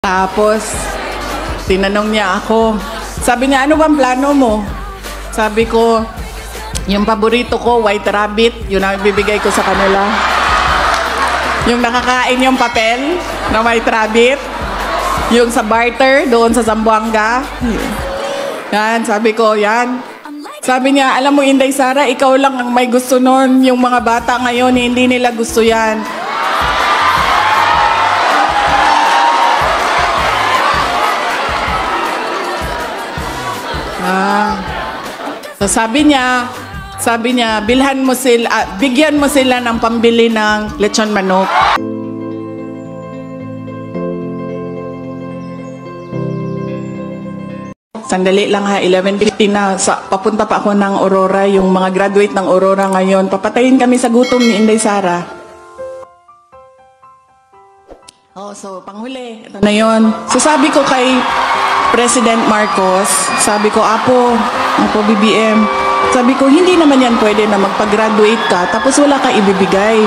Tapos, tinanong niya ako. Sabi niya, ano bang plano mo? Sabi ko, yung paborito ko, White Rabbit. Yun ang ibibigay ko sa kanila. Yung nakakain yung papel na White Rabbit. Yung sa barter, doon sa Zamboanga. Yan, sabi ko, yan. Sabi niya, alam mo, Inday Sara, ikaw lang ang may gusto nun. Yung mga bata ngayon, hindi nila gusto yan. So sabi niya, bigyan mo sila ng pambili ng lechon manok. Sandali lang ha, 11:50 na. Papunta pa ako ng Aurora, yung mga graduate ng Aurora ngayon. Papatayin kami sa gutom ni Inday Sara. So panghuli, ito na yun. So sabi ko kay President Marcos, sabi ko, Apo BBM, sabi ko, hindi naman yan pwede na magpag-graduate ka tapos wala ka ibibigay.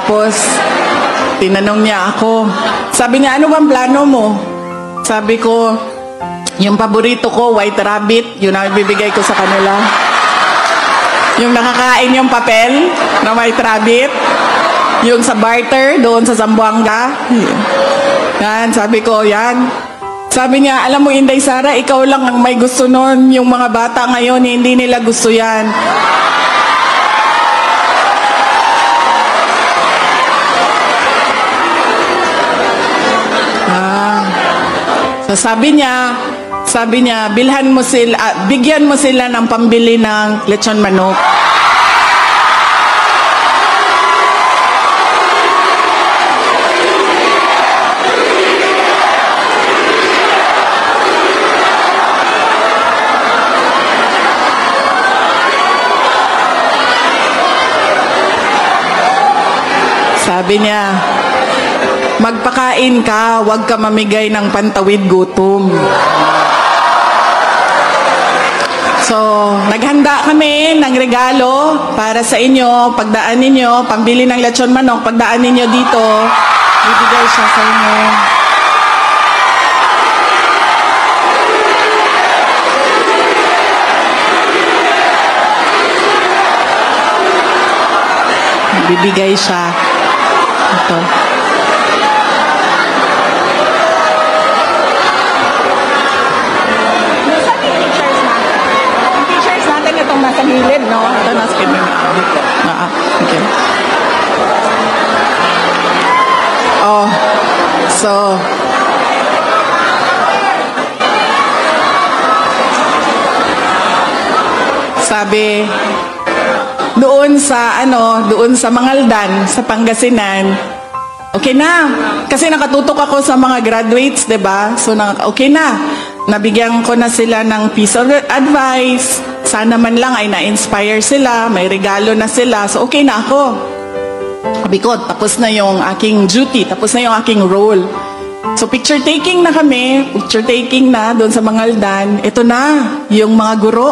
Tapos, tinanong niya ako. Sabi niya, ano bang plano mo? Sabi ko, yung paborito ko, White Rabbit. Yun ang ibibigay ko sa kanila. Yung nakakain yung papel na White Rabbit. Yung sa barter, doon sa Zamboanga. Yan, sabi ko, yan. Sabi niya, alam mo, Inday Sara, ikaw lang ang may gusto nun. Yung mga bata ngayon, hindi nila gusto yan. So sabi niya, bigyan mo sila ng pambili ng lechon manok. Sabi niya, magpakain ka, huwag ka mamigay ng pantawid gutom. So, naghanda kami ng regalo para sa inyo. Pagdaan ninyo, pambili ng lechon manok, pagdaan ninyo dito, bibigay siya sa inyo. Bibigay siya. Ito. Nasa gilid, no? Ito, nasa gilid. Okay. Oh, so, sabi, doon sa Mangaldan, sa Pangasinan, okay na. Kasi nakatutok ako sa mga graduates, diba? So, okay na. Nabigyan ko na sila ng piece of advice. Sana man lang ay na-inspire sila, may regalo na sila. So, okay na ako. Sabi ko, tapos na yung aking duty, tapos na yung aking role. So, picture taking na kami, doon sa Mangaldan. Ito na, yung mga guro.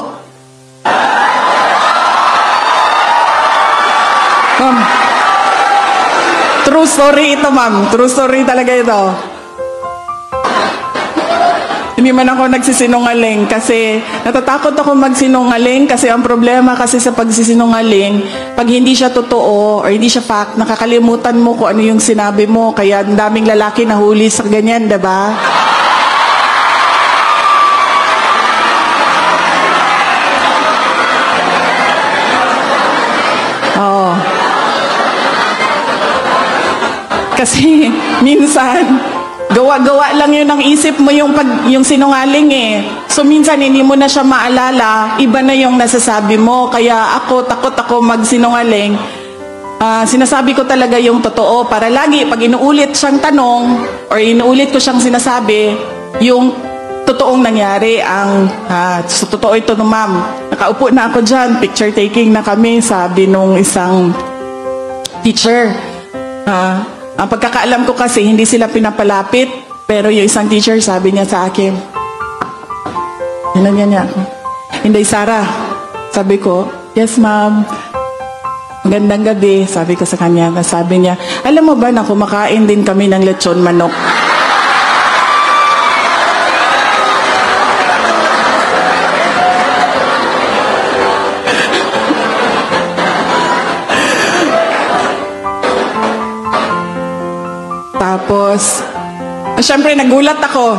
Ma'am, true story ito, ma'am. True story talaga ito. Hindi man ako nagsisinungaling kasi natatakot ako magsinungaling kasi ang problema kasi sa pagsisinungaling, pag hindi siya totoo or hindi siya fact, nakakalimutan mo kung ano yung sinabi mo. Kaya ang daming lalaki nahuli sa ganyan, diba? Oo. Kasi minsan, gawa-gawa lang yun ang isip mo yung sinungaling eh. So minsan hindi mo na siya maalala, iba na yung nasasabi mo. Kaya takot ako magsinungaling. sinasabi ko talaga yung totoo para lagi pag inuulit siyang tanong or inuulit ko siyang sinasabi, yung totoong nangyari ang so totoo ito no ma'am. Nakaupo na ako dyan, picture taking na kami, sabi nung isang teacher. Ang pagkakaalam ko kasi hindi sila pinapalapit, pero yung isang teacher sabi niya sa akin, hinanyan niya ako, "Inday Sara," sabi ko, "Yes ma'am, magandang gabi," sabi ko sa kanya. Sabi niya, "Alam mo ba na kumakain din kami ng lechon manok?" Tapos, syempre nagulat ako.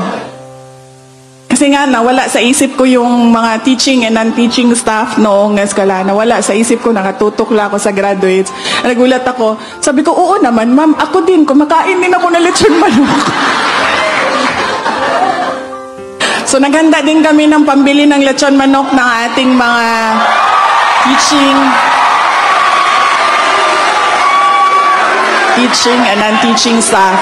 Kasi nga, nawala sa isip ko yung mga teaching and non-teaching staff noong eskwela. Nawala sa isip ko, nakatutok lang ako sa graduates. Nagulat ako. Sabi ko, "Oo naman, ma'am, ako din, kumakain din ako ng lechon manok." So, naghanda din kami ng pambili ng lechon manok ng ating mga teaching and non-teaching staff.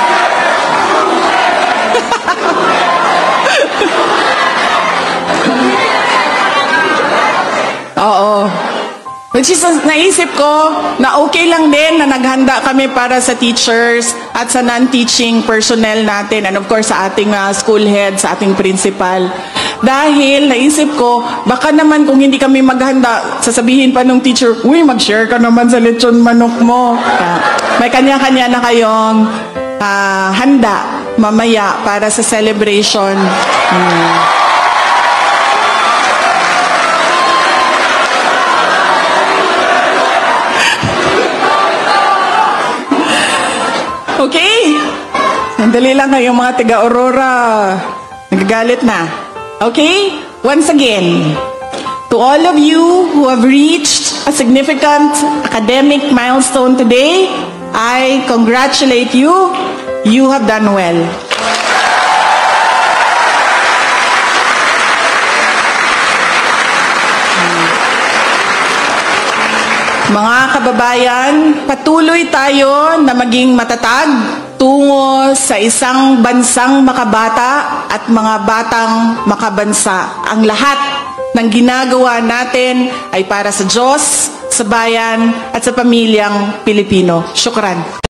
Oo. Which is, naisip ko na okay lang din na naghanda kami para sa teachers at sa non-teaching personnel natin and of course sa ating school head, sa ating principal. Dahil naisip ko, baka naman kung hindi kami maghanda, sasabihin pa nung teacher, "Uy, mag-share ka naman sa lechon manok mo." May kanya-kanya na kayong handa mamaya para sa celebration. Okay? Sandali lang kayong mga taga-Aurora. Nagagalit na. Okay? Once again, to all of you who have reached a significant academic milestone today, I congratulate you. You have done well. Mga kababayan, patuloy tayo na maging matatag tungo sa isang bansang makabata at mga batang makabansa. Ang lahat ng ginagawa natin ay para sa Diyos, sa bayan at sa pamilyang Pilipino. Syukran.